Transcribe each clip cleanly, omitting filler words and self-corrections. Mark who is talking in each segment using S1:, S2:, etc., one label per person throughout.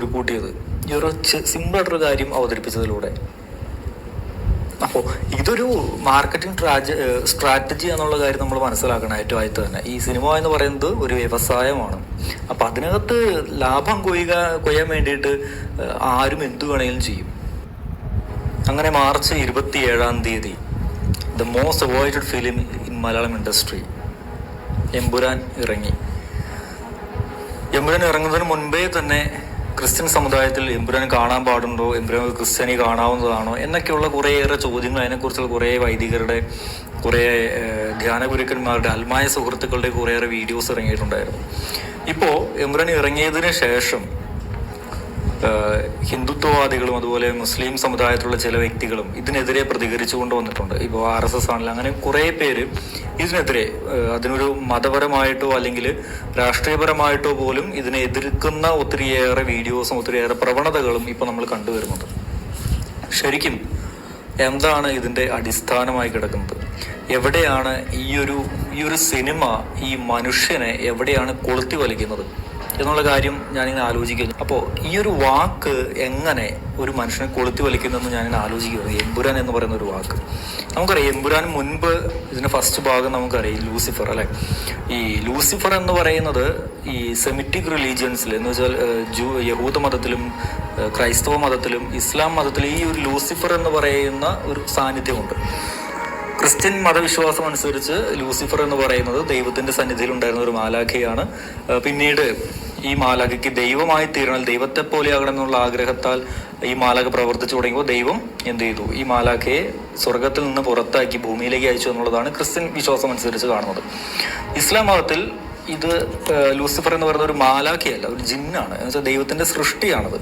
S1: ഒരു കൂട്ടിയത് ഈ ഒരു സിമ്പിളായിട്ടൊരു കാര്യം അവതരിപ്പിച്ചതിലൂടെ. അപ്പോൾ ഇതൊരു മാർക്കറ്റിംഗ് സ്ട്രാറ്റജി എന്നുള്ള കാര്യം നമ്മൾ മനസ്സിലാക്കണം. ഏറ്റവും ആയിട്ട് തന്നെ ഈ സിനിമ എന്ന് പറയുന്നത് ഒരു വ്യവസായമാണ്. അപ്പം അതിനകത്ത് ലാഭം കൊയ്യാൻ വേണ്ടിയിട്ട് ആരും എന്തു വേണമെങ്കിലും ചെയ്യും. അങ്ങനെ March 27 the most avoided film in Malayalam industry Empuraan ഇറങ്ങി. എമ്പുരാൻ ഇറങ്ങുന്നതിന് മുൻപേ തന്നെ ക്രിസ്ത്യൻ സമുദായത്തിൽ എമ്പുരാൻ കാണാൻ പാടുണ്ടോ, എമ്പുരാൻ ക്രിസ്ത്യാനി കാണാവുന്നതാണോ എന്നൊക്കെയുള്ള കുറേയേറെ ചോദ്യങ്ങൾ, അതിനെക്കുറിച്ചുള്ള കുറേ വൈദികരുടെ, കുറേ ധ്യാന ഗുരുക്കന്മാരുടെ, അൽമായ സുഹൃത്തുക്കളുടെ കുറേയേറെ വീഡിയോസ് ഇറങ്ങിയിട്ടുണ്ടായിരുന്നു. ഇപ്പോൾ എമ്പുരാൻ ഇറങ്ങിയതിന് ശേഷം ഹിന്ദുത്വവാദികളും അതുപോലെ മുസ്ലിം സമുദായത്തിലുള്ള ചില വ്യക്തികളും ഇതിനെതിരെ പ്രതികരിച്ചുകൊണ്ട് വന്നിട്ടുണ്ട്. ഇപ്പോൾ RSS ആണെങ്കിലും അങ്ങനെ കുറേ പേര് ഇതിനെതിരെ അതിനൊരു മതപരമായിട്ടോ അല്ലെങ്കിൽ രാഷ്ട്രീയപരമായിട്ടോ പോലും ഇതിനെ എതിർക്കുന്ന ഒത്തിരിയേറെ വീഡിയോസും ഒത്തിരിയേറെ പ്രവണതകളും ഇപ്പോൾ നമ്മൾ കണ്ടുവരുന്നുണ്ട്. ശരിക്കും എന്താണ് ഇതിൻ്റെ അടിസ്ഥാനമായി കിടക്കുന്നത്? എവിടെയാണ് ഈ ഒരു സിനിമ ഈ മനുഷ്യനെ എവിടെയാണ് കൊളുത്തി വലിക്കുന്നത് എന്നുള്ള കാര്യം ഞാനിങ്ങനെ ആലോചിക്കുന്നു. അപ്പോൾ ഈ ഒരു വാക്ക് എങ്ങനെ ഒരു മനുഷ്യനെ കൊളുത്തി വലിക്കുന്നതെന്ന് ഞാനിങ്ങനെ ആലോചിക്കുന്നു. എമ്പുരാൻ എന്ന് പറയുന്ന ഒരു വാക്ക് നമുക്കറിയാം. എമ്പുരാൻ മുൻപ് ഇതിൻ്റെ ഫസ്റ്റ് ഭാഗം നമുക്കറിയാം, ലൂസിഫർ അല്ലേ. ഈ ലൂസിഫർ എന്ന് പറയുന്നത് ഈ സെമിറ്റിക് റിലീജിയൻസിൽ എന്ന് വെച്ചാൽ യഹൂദ മതത്തിലും ക്രൈസ്തവ മതത്തിലും ഇസ്ലാം മതത്തിലും ഈ ഒരു ലൂസിഫർ എന്ന് പറയുന്ന ഒരു സാന്നിധ്യമുണ്ട്. ക്രിസ്ത്യൻ മതവിശ്വാസം അനുസരിച്ച് ലൂസിഫർ എന്ന് പറയുന്നത് ദൈവത്തിന്റെ സന്നിധിയിൽ ഉണ്ടായിരുന്ന ഒരു മാലാഖയാണ്. പിന്നീട് ഈ മാലാഖയ്ക്ക് ദൈവമായി തീരണം, ദൈവത്തെ പോലെ ആകണം എന്നുള്ള ആഗ്രഹത്താൽ ഈ മാലാഖ പ്രവർത്തിച്ചു തുടങ്ങിയപ്പോൾ ദൈവം എന്ത് ചെയ്തു? ഈ മാലാഖയെ സ്വർഗത്തിൽ നിന്ന് പുറത്താക്കി ഭൂമിയിലേക്ക് അയച്ചു എന്നുള്ളതാണ് ക്രിസ്ത്യൻ വിശ്വാസം അനുസരിച്ച് കാണുന്നത്. ഇസ്ലാം മതത്തിൽ ഇത് ലൂസിഫർ എന്ന് പറയുന്ന ഒരു മാലാഖയല്ല, ഒരു ജിന്നാണ്. എന്ന് വെച്ചാൽ ദൈവത്തിന്റെ സൃഷ്ടിയാണത്.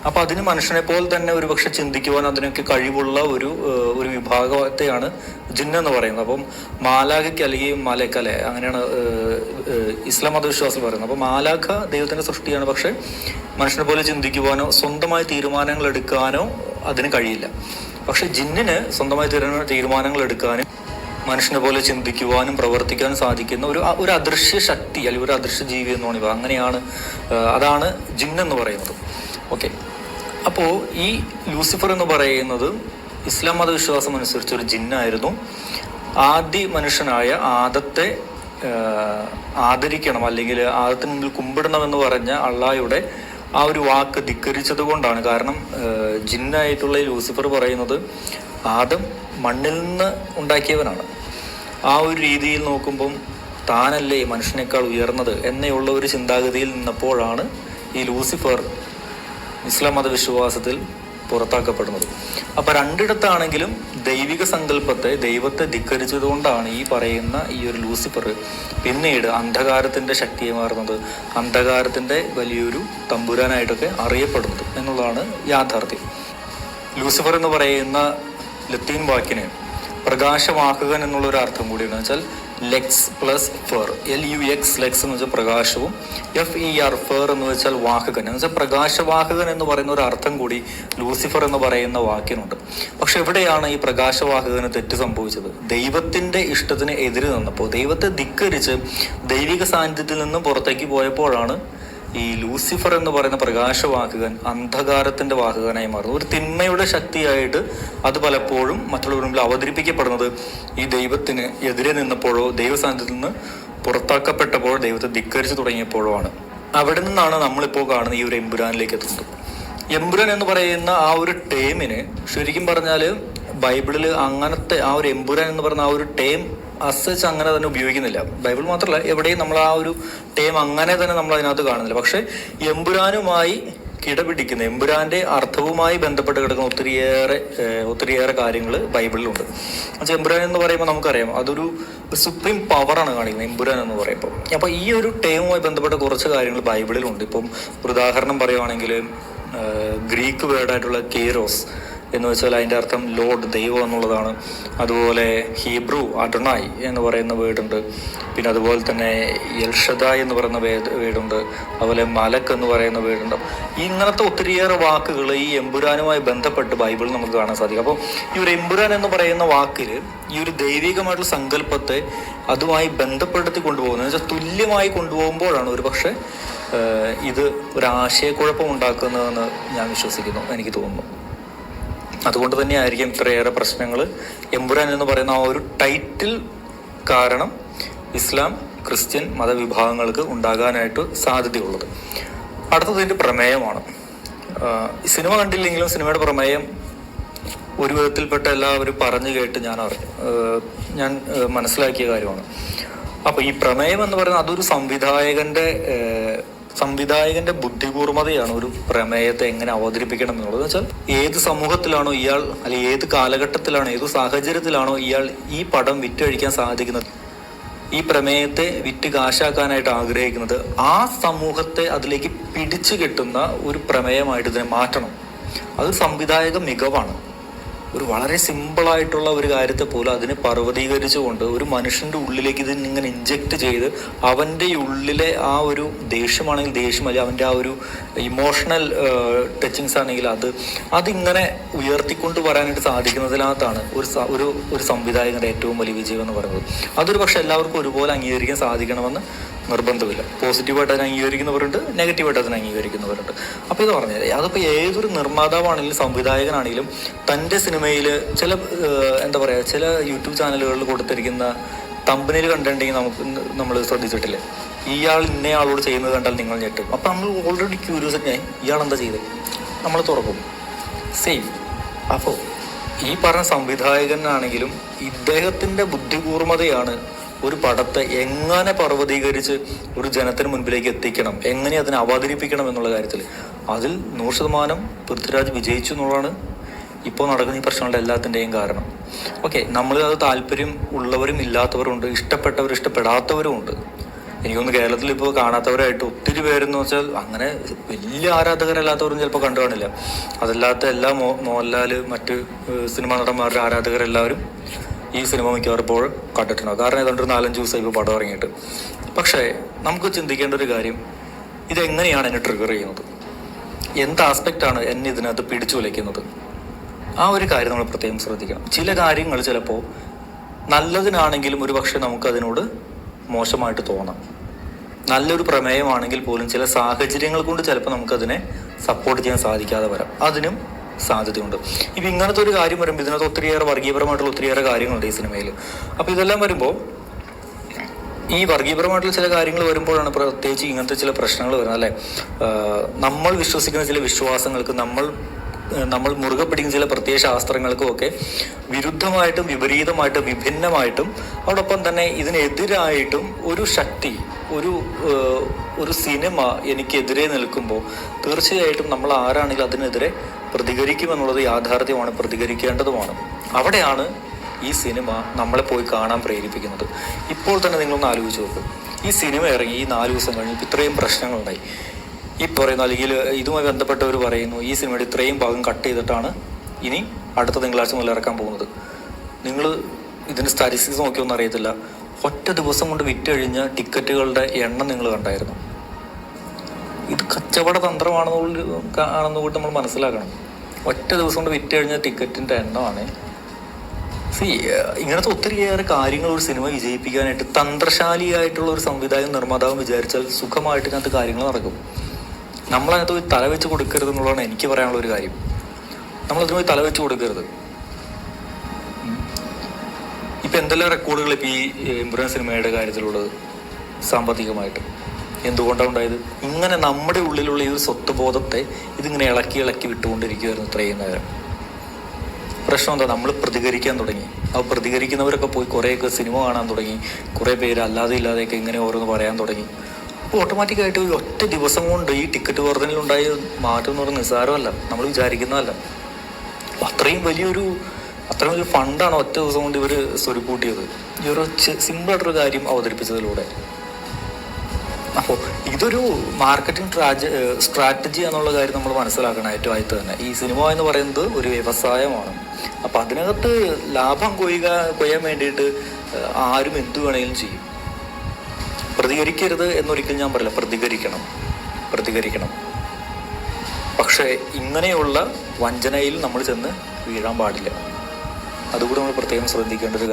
S1: അപ്പൊ അതിന് മനുഷ്യനെ പോലെ തന്നെ ഒരു പക്ഷെ ചിന്തിക്കുവാൻ അതിനൊക്കെ കഴിവുള്ള ഒരു വിഭാഗത്തെയാണ് ജിന്നെന്ന് പറയുന്നത്. അപ്പം മാലാഖയ്ക്ക് അല്ലെങ്കിൽ മലക്ക് അല്ലെ, അങ്ങനെയാണ് ഇസ്ലാം മതവിശ്വാസം പറയുന്നത്. അപ്പോൾ മാലാഖ ദൈവത്തിന്റെ സൃഷ്ടിയാണ്, പക്ഷെ മനുഷ്യനെ പോലെ ചിന്തിക്കുവാനോ സ്വന്തമായി തീരുമാനങ്ങൾ എടുക്കാനോ അതിന് കഴിയില്ല. പക്ഷെ ജിന്നിന് സ്വന്തമായി തീരുമാനങ്ങൾ എടുക്കാനും മനുഷ്യനെ പോലെ ചിന്തിക്കുവാനും പ്രവർത്തിക്കാനും സാധിക്കുന്ന ഒരു അദൃശ്യ ശക്തി അല്ലെങ്കിൽ ഒരു അദൃശ്യ ജീവി എന്നാണ് ഇവ. അങ്ങനെയാണ്, അതാണ് ജിന്നെന്ന് പറയുന്നത്. ഓക്കെ, അപ്പോൾ ഈ ലൂസിഫർ എന്ന് പറയുന്നത് ഇസ്ലാം മതവിശ്വാസം അനുസരിച്ച് ഒരു ജിന്നായിരുന്നു. ആദ്യ മനുഷ്യനായ ആദത്തെ ആദരിക്കണം അല്ലെങ്കിൽ ആദത്തിന് മുമ്പിൽ കുമ്പിടണമെന്ന് പറഞ്ഞ അള്ളാഹയുടെ ആ ഒരു വാക്ക് ധിക്കരിച്ചത് കൊണ്ടാണ്. കാരണം ജിന്നായിട്ടുള്ള ലൂസിഫർ പറയുന്നത് ആദം മണ്ണിൽ നിന്ന് ഉണ്ടാക്കിയവനാണ്. ആ ഒരു രീതിയിൽ നോക്കുമ്പം താനല്ലേ മനുഷ്യനേക്കാൾ ഉയർന്നത് എന്നുള്ള ഒരു ചിന്താഗതിയിൽ നിന്നപ്പോഴാണ് ഈ ലൂസിഫർ ഇസ്ലാം മതവിശ്വാസത്തിൽ പുറത്താക്കപ്പെടുന്നത്. അപ്പം രണ്ടിടത്താണെങ്കിലും ദൈവിക സങ്കല്പത്തെ, ദൈവത്തെ ധിക്കരിച്ചത് കൊണ്ടാണ് ഈ പറയുന്ന ഈ ഒരു ലൂസിഫർ പിന്നീട് അന്ധകാരത്തിൻ്റെ ശക്തിയെ മാറുന്നത്, അന്ധകാരത്തിൻ്റെ വലിയൊരു തമ്പുരാനായിട്ടൊക്കെ അറിയപ്പെടുന്നത് എന്നുള്ളതാണ് യാഥാർത്ഥ്യം. ലൂസിഫർ എന്ന് പറയുന്ന ലത്തീൻ വാക്കിന് പ്രകാശവാഹകൻ എന്നുള്ളൊരു അർത്ഥം കൂടിയാണ്. വെച്ചാൽ ലെക്സ് പ്ലസ് ഫെർ, LUX ലെക്സ് എന്ന് വെച്ചാൽ പ്രകാശവും, FER ഫെർ എന്ന് വെച്ചാൽ വാഹകൻ എന്ന് വെച്ചാൽ പ്രകാശവാഹകൻ എന്ന് പറയുന്ന ഒരു അർത്ഥം കൂടി ലൂസിഫർ എന്ന് പറയുന്ന വാക്കിനുണ്ട്. പക്ഷെ എവിടെയാണ് ഈ പ്രകാശവാഹകന് തെറ്റ് സംഭവിച്ചത്? ദൈവത്തിന്റെ ഇഷ്ടത്തിന് എതിര് നിന്നപ്പോൾ, ദൈവത്തെ ധിക്കരിച്ച് ദൈവിക സാന്നിധ്യത്തിൽ നിന്നും പുറത്തേക്ക് പോയപ്പോഴാണ് ഈ ലൂസിഫർ എന്ന് പറയുന്ന പ്രകാശവാഹകൻ അന്ധകാരത്തിന്റെ വാഹകനായി മാറുന്നത്. ഒരു തിന്മയുടെ ശക്തിയായിട്ട് അത് പലപ്പോഴും മറ്റുള്ളവരുടെ മുമ്പിൽ അവതരിപ്പിക്കപ്പെടുന്നത് ഈ ദൈവത്തിന് എതിരെ നിന്നപ്പോഴോ ദൈവസാന്നിധ്യത്തിൽ നിന്ന് പുറത്താക്കപ്പെട്ടപ്പോഴോ ദൈവത്തെ ധിക്കരിച്ചു തുടങ്ങിയപ്പോഴോ ആണ്. അവിടെ നിന്നാണ് നമ്മളിപ്പോൾ കാണുന്ന ഈ ഒരു എമ്പുരാനിലേക്ക് എത്തുന്നത്. എമ്പുരാൻ എന്ന് പറയുന്ന ആ ഒരു ടേമിന് ശരിക്കും പറഞ്ഞാൽ ബൈബിളിൽ അങ്ങനത്തെ ആ ഒരു എമ്പുരാൻ എന്ന് പറയുന്ന ആ ഒരു ടേം അസച്ച് അങ്ങനെ തന്നെ ഉപയോഗിക്കുന്നില്ല. ബൈബിൾ മാത്രമല്ല, എവിടെയും നമ്മൾ ആ ഒരു ടേം അങ്ങനെ തന്നെ നമ്മൾ അതിനകത്ത് കാണുന്നില്ല. പക്ഷെ എമ്പുരാനുമായി കിടപിടിക്കുന്ന, എമ്പുരാന്റെ അർത്ഥവുമായി ബന്ധപ്പെട്ട് കിടക്കുന്ന ഒത്തിരിയേറെ കാര്യങ്ങൾ ബൈബിളിലുണ്ട്. എന്നുവെച്ചാൽ എമ്പുരാൻ എന്ന് പറയുമ്പോൾ നമുക്കറിയാം അതൊരു സുപ്രീം പവറാണ് കാണിക്കുന്നത് എമ്പുരാൻ എന്ന് പറയുമ്പോൾ. അപ്പോൾ ഈ ഒരു ടേമുമായി ബന്ധപ്പെട്ട കുറച്ച് കാര്യങ്ങൾ ബൈബിളിലുണ്ട്. ഇപ്പം ഒരു ഉദാഹരണം പറയുവാണെങ്കിൽ ഗ്രീക്ക് വേർഡായിട്ടുള്ള കെയ്റോസ് എന്ന് വെച്ചാൽ അതിൻ്റെ അർത്ഥം ലോർഡ്, ദൈവം എന്നുള്ളതാണ്. അതുപോലെ ഹീബ്രു അഡോണായ് എന്ന് പറയുന്ന വേർഡുണ്ട്. പിന്നെ അതുപോലെ തന്നെ എൽഷദായ് എന്ന് പറയുന്ന വേർഡുണ്ട്. അതുപോലെ മലക്ക് എന്ന് പറയുന്ന വേർഡുണ്ട്. ഇങ്ങനത്തെ ഒത്തിരിയേറെ വാക്കുകൾ ഈ എമ്പുരാനുമായി ബന്ധപ്പെട്ട് ബൈബിളിൽ നമുക്ക് കാണാൻ സാധിക്കും. അപ്പോൾ ഈ ഒരു എമ്പുരാൻ എന്ന് പറയുന്ന വാക്കിൽ ഈ ഒരു ദൈവികമായിട്ടുള്ള സങ്കല്പത്തെ അതുമായി ബന്ധപ്പെടുത്തി കൊണ്ടുപോകുന്നത്, എന്ന് വെച്ചാൽ തുല്യമായി കൊണ്ടുപോകുമ്പോഴാണ് ഒരു പക്ഷേ ഇത് ഒരു ആശയക്കുഴപ്പം ഉണ്ടാക്കുന്നതെന്ന് ഞാൻ വിശ്വസിക്കുന്നു, എനിക്ക് തോന്നുന്നു. അതുകൊണ്ട് തന്നെ ആയിരിക്കും ഇത്രയേറെ പ്രശ്നങ്ങൾ എമ്പുരാൻ എന്ന് പറയുന്ന ആ ഒരു ടൈറ്റിൽ കാരണം ഇസ്ലാം ക്രിസ്ത്യൻ മതവിഭാഗങ്ങൾക്ക് ഉണ്ടാകാനായിട്ട് സാധ്യതയുള്ളത്. അടുത്തതിൻ്റെ പ്രമേയമാണ്. സിനിമ കണ്ടില്ലെങ്കിലും സിനിമയുടെ പ്രമേയം ഒരു വിധത്തിൽപ്പെട്ട എല്ലാവരും പറഞ്ഞു കേട്ട് ഞാൻ മനസ്സിലാക്കിയ കാര്യമാണ്. അപ്പോൾ ഈ പ്രമേയം എന്ന് പറയുന്നത് അതൊരു സംവിധായകന്റെ ബുദ്ധികൂർമ്മതയാണ് ഒരു പ്രമേയത്തെ എങ്ങനെ അവതരിപ്പിക്കണം എന്നുള്ളത്. എന്ന് വെച്ചാൽ ഏത് സമൂഹത്തിലാണോ ഇയാൾ, അല്ലെങ്കിൽ ഏത് കാലഘട്ടത്തിലാണോ, ഏത് സാഹചര്യത്തിലാണോ ഇയാൾ ഈ പടം വിറ്റഴിക്കാൻ സാധിക്കുന്നത്, ഈ പ്രമേയത്തെ വിറ്റ് കാശാക്കാനായിട്ട് ആഗ്രഹിക്കുന്നത്, ആ സമൂഹത്തെ അതിലേക്ക് പിടിച്ചു കെട്ടുന്ന ഒരു പ്രമേയമായിട്ട് ഇതിനെ മാറ്റണം. അത് സംവിധായക മികവാണ്. ഒരു വളരെ സിമ്പിളായിട്ടുള്ള ഒരു കാര്യത്തെ പോലും അതിനെ പർവ്വതീകരിച്ചുകൊണ്ട് ഒരു മനുഷ്യൻ്റെ ഉള്ളിലേക്ക് ഇതിങ്ങനെ ഇൻജെക്റ്റ് ചെയ്ത് അവൻ്റെ ഉള്ളിലെ ആ ഒരു ദേഷ്യമാണെങ്കിൽ ദേഷ്യം, അല്ലെങ്കിൽ അവൻ്റെ ആ ഒരു ഇമോഷണൽ ടച്ചിങ്സ് ആണെങ്കിൽ അതിങ്ങനെ ഉയർത്തിക്കൊണ്ട് വരാനായിട്ട് സാധിക്കുന്നതിനകത്താണ് ഒരു സംവിധായകൻ്റെ ഏറ്റവും വലിയ വിജയം എന്ന് പറയുന്നത്. അതൊരു പക്ഷെ എല്ലാവർക്കും ഒരുപോലെ അംഗീകരിക്കാൻ സാധിക്കണമെന്ന് നിർബന്ധമില്ല. പോസിറ്റീവായിട്ട് അതിനെ അംഗീകരിക്കുന്നവരുണ്ട്, നെഗറ്റീവായിട്ട് അതിനെ അംഗീകരിക്കുന്നവരുണ്ട്. അപ്പോൾ ഇത് പറഞ്ഞത് അതിപ്പോൾ ഏതൊരു നിർമ്മാതാവാണെങ്കിലും സംവിധായകനാണെങ്കിലും തൻ്റെ സിനിമയിൽ ചില യൂട്യൂബ് ചാനലുകളിൽ കൊടുത്തിരിക്കുന്ന തമ്പനിയിൽ കണ്ടിട്ടുണ്ടെങ്കിൽ നമ്മൾ ശ്രദ്ധിച്ചിട്ടില്ലേ, ഇയാൾ ഇന്നയാളോട് ചെയ്യുന്നത് കണ്ടാൽ നിങ്ങൾ ഞെട്ടും. അപ്പം നമ്മൾ ഓൾറെഡി ക്യൂരിയസ് ഇയാൾ എന്താ ചെയ്തത് നമ്മൾ തുറക്കും. സെയിം. അപ്പോൾ ഈ പറഞ്ഞ സംവിധായകനാണെങ്കിലും ഇദ്ദേഹത്തിൻ്റെ ബുദ്ധികൂർമ്മതയാണ് ഒരു പടത്തെ എങ്ങനെ പർവ്വതീകരിച്ച് ഒരു ജനത്തിന് മുൻപിലേക്ക് എത്തിക്കണം, എങ്ങനെ അതിനെ അവതരിപ്പിക്കണം എന്നുള്ള കാര്യത്തിൽ അതിൽ 100% പൃഥ്വിരാജ് വിജയിച്ചു എന്നുള്ളതാണ് ഇപ്പോൾ നടക്കുന്ന ഈ പ്രശ്നങ്ങളുടെ എല്ലാത്തിൻ്റെയും കാരണം. ഓക്കെ, അത് താല്പര്യം ഉള്ളവരും ഇല്ലാത്തവരും ഉണ്ട്, ഇഷ്ടപ്പെട്ടവരും ഇഷ്ടപ്പെടാത്തവരും ഉണ്ട്. എനിക്കൊന്ന് കേരളത്തിൽ ഇപ്പോൾ കാണാത്തവരായിട്ട് ഒത്തിരി പേരെന്ന് വെച്ചാൽ അങ്ങനെ വലിയ ആരാധകരല്ലാത്തവരും ചിലപ്പോൾ കണ്ടു കാണില്ല. അതല്ലാത്ത എല്ലാ മോഹൻലാൽ മറ്റ് സിനിമാ നടന്മാരുടെ ആരാധകരെല്ലാവരും ഈ സിനിമ മിക്കവാറും ഇപ്പോൾ കണ്ടിട്ടുണ്ടാവും. കാരണം ഏതാണ്ട് 4-5 ദിവസം ഇപ്പോൾ പടം ഇറങ്ങിയിട്ട്. പക്ഷേ നമുക്ക് ചിന്തിക്കേണ്ട ഒരു കാര്യം, ഇതെങ്ങനെയാണ് എന്നെ ട്രിഗർ ചെയ്യുന്നത്, എന്ത് ആസ്പെക്റ്റാണ് എന്നെ ഇതിനകത്ത് പിടിച്ചു വലയ്ക്കുന്നത്, ആ ഒരു കാര്യം നമ്മൾ പ്രത്യേകം ശ്രദ്ധിക്കണം. ചില കാര്യങ്ങൾ ചിലപ്പോൾ നല്ലതിനാണെങ്കിലും ഒരു പക്ഷേ നമുക്കതിനോട് മോശമായിട്ട് തോന്നാം. നല്ലൊരു പ്രമേയമാണെങ്കിൽ പോലും ചില സാഹചര്യങ്ങൾ കൊണ്ട് ചിലപ്പോൾ നമുക്കതിനെ സപ്പോർട്ട് ചെയ്യാൻ സാധിക്കാതെ വരാം. അതിനും സാധ്യതയുണ്ട്. ഇപ്പം ഇങ്ങനത്തെ ഒരു കാര്യം വരുമ്പോൾ ഇതിനകത്ത് ഒത്തിരിയേറെ വർഗീയപരമായിട്ടുള്ള ഒത്തിരിയേറെ കാര്യങ്ങളുണ്ട് ഈ സിനിമയിൽ. അപ്പോൾ ഇതെല്ലാം വരുമ്പോൾ ഈ വർഗീയപരമായിട്ടുള്ള ചില കാര്യങ്ങൾ വരുമ്പോഴാണ് പ്രത്യേകിച്ച് ഇങ്ങനത്തെ ചില പ്രശ്നങ്ങൾ വരുന്നത്, അല്ലേ? നമ്മൾ വിശ്വസിക്കുന്ന ചില വിശ്വാസങ്ങൾക്ക്, നമ്മൾ മുറുകെ പിടിക്കുന്ന ചില പ്രത്യയ ശാസ്ത്രങ്ങൾക്കും ഒക്കെ വിരുദ്ധമായിട്ടും വിപരീതമായിട്ടും വിഭിന്നമായിട്ടും അതോടൊപ്പം തന്നെ ഇതിനെതിരായിട്ടും ഒരു ശക്തി, ഒരു സിനിമ എനിക്കെതിരെ നിൽക്കുമ്പോൾ തീർച്ചയായിട്ടും നമ്മൾ ആരാണെങ്കിലും അതിനെതിരെ പ്രതികരിക്കുമെന്നുള്ളത് യാഥാർത്ഥ്യമാണ്, പ്രതികരിക്കേണ്ടതുമാണ്. അവിടെയാണ് ഈ സിനിമ നമ്മളെ പോയി കാണാൻ പ്രേരിപ്പിക്കുന്നത്. ഇപ്പോൾ തന്നെ നിങ്ങളൊന്ന് ആലോചിച്ച് നോക്കും, ഈ സിനിമ ഇറങ്ങി ഈ 4 ദിവസം കഴിഞ്ഞ് ഇത്രയും പ്രശ്നങ്ങളുണ്ടായി. ഈ പറയുന്ന അല്ലെങ്കിൽ ഇതുമായി ബന്ധപ്പെട്ടവർ പറയുന്നു ഈ സിനിമയുടെ ഇത്രയും ഭാഗം കട്ട് ചെയ്തിട്ടാണ് ഇനി അടുത്ത തിങ്കളാഴ്ച മുതൽ ഇറക്കാൻ പോകുന്നത്. നിങ്ങൾ ഇതിൻ്റെ സ്റ്റാറ്റിസ്റ്റിക്സ് നോക്കിയൊന്നും അറിയത്തില്ല. ഒറ്റ ദിവസം കൊണ്ട് വിറ്റഴിഞ്ഞ ടിക്കറ്റുകളുടെ എണ്ണം നിങ്ങൾ കണ്ടായിരുന്നു. ഇത് കച്ചവട തന്ത്രമാണെന്ന് കൂടി നമ്മൾ മനസ്സിലാക്കണം. ഒറ്റ ദിവസം കൊണ്ട് വിറ്റഴിഞ്ഞ ടിക്കറ്റിൻ്റെ എണ്ണമാണ്. ഇങ്ങനത്തെ ഒത്തിരിയേറെ കാര്യങ്ങൾ ഒരു സിനിമ വിജയിപ്പിക്കാനായിട്ട് തന്ത്രശാലിയായിട്ടുള്ള ഒരു സംവിധായകൻ നിർമ്മാതാവും വിചാരിച്ചാൽ സുഖമായിട്ട് ഇതിനകത്ത് കാര്യങ്ങൾ നടക്കും. നമ്മളതിനകത്ത് പോയി തല വെച്ച് കൊടുക്കരുത് എന്നുള്ളതാണ് എനിക്ക് പറയാനുള്ള ഒരു കാര്യം. നമ്മളതിന് പോയി തല വെച്ച് കൊടുക്കരുത്. ഇപ്പം എന്തെല്ലാം റെക്കോർഡുകൾ ഇപ്പം ഈ എമ്പുരാൻ സിനിമയുടെ കാര്യത്തിലുള്ളത് സാമ്പത്തികമായിട്ട് എന്തുകൊണ്ടാണ് ഉണ്ടായത്? ഇങ്ങനെ നമ്മുടെ ഉള്ളിലുള്ള ഈ ഒരു സ്വത്വബോധത്തെ ഇതിങ്ങനെ ഇളക്കി വിട്ടുകൊണ്ടിരിക്കുമായിരുന്നു ഇത്രയും നേരം. പ്രശ്നം എന്താ? നമ്മൾ പ്രതികരിക്കാൻ തുടങ്ങി. ആ പ്രതികരിക്കുന്നവരൊക്കെ പോയി കുറേയൊക്കെ സിനിമ കാണാൻ തുടങ്ങി, കുറേ പേര് അല്ലാതെ ഇല്ലാതെയൊക്കെ ഇങ്ങനെ ഓരോന്ന് പറയാൻ തുടങ്ങി. അപ്പോൾ ഓട്ടോമാറ്റിക്കായിട്ട് ഒറ്റ ദിവസം കൊണ്ട് ഈ ടിക്കറ്റ് വർധനയിലുണ്ടായ മാറ്റം എന്ന് പറയുന്നത് നിസ്സാരമല്ല, നമ്മൾ വിചാരിക്കുന്നതല്ല. അത്രയും വലിയൊരു ഫണ്ടാണ് ഒറ്റ ദിവസം കൊണ്ട് ഇവർ സ്വരുക്കൂട്ടിയത് ഈ ഒരു സിമ്പിളായിട്ടൊരു കാര്യം അവതരിപ്പിച്ചതിലൂടെ. അപ്പോൾ ഇതൊരു മാർക്കറ്റിംഗ് സ്ട്രാറ്റജി എന്നുള്ള കാര്യം നമ്മൾ മനസ്സിലാക്കണം. ഏറ്റവും ആയിട്ട് തന്നെ ഈ സിനിമ എന്ന് പറയുന്നത് ഒരു വ്യവസായമാണ്. അപ്പം അതിനകത്ത് ലാഭം കൊയ്യാൻ വേണ്ടിയിട്ട് ആരും എന്തു വേണമെങ്കിലും ചെയ്യും. പ്രതികരിക്കരുത് എന്നൊരിക്കലും ഞാൻ പറയില്ല, പ്രതികരിക്കണം. പക്ഷേ ഇങ്ങനെയുള്ള വഞ്ചനയിൽ നമ്മൾ ചെന്ന് വീഴാൻ പാടില്ല. അതുകൂടി നമ്മൾ പ്രത്യേകം ശ്രദ്ധിക്കേണ്ട ഒരു കാര്യം.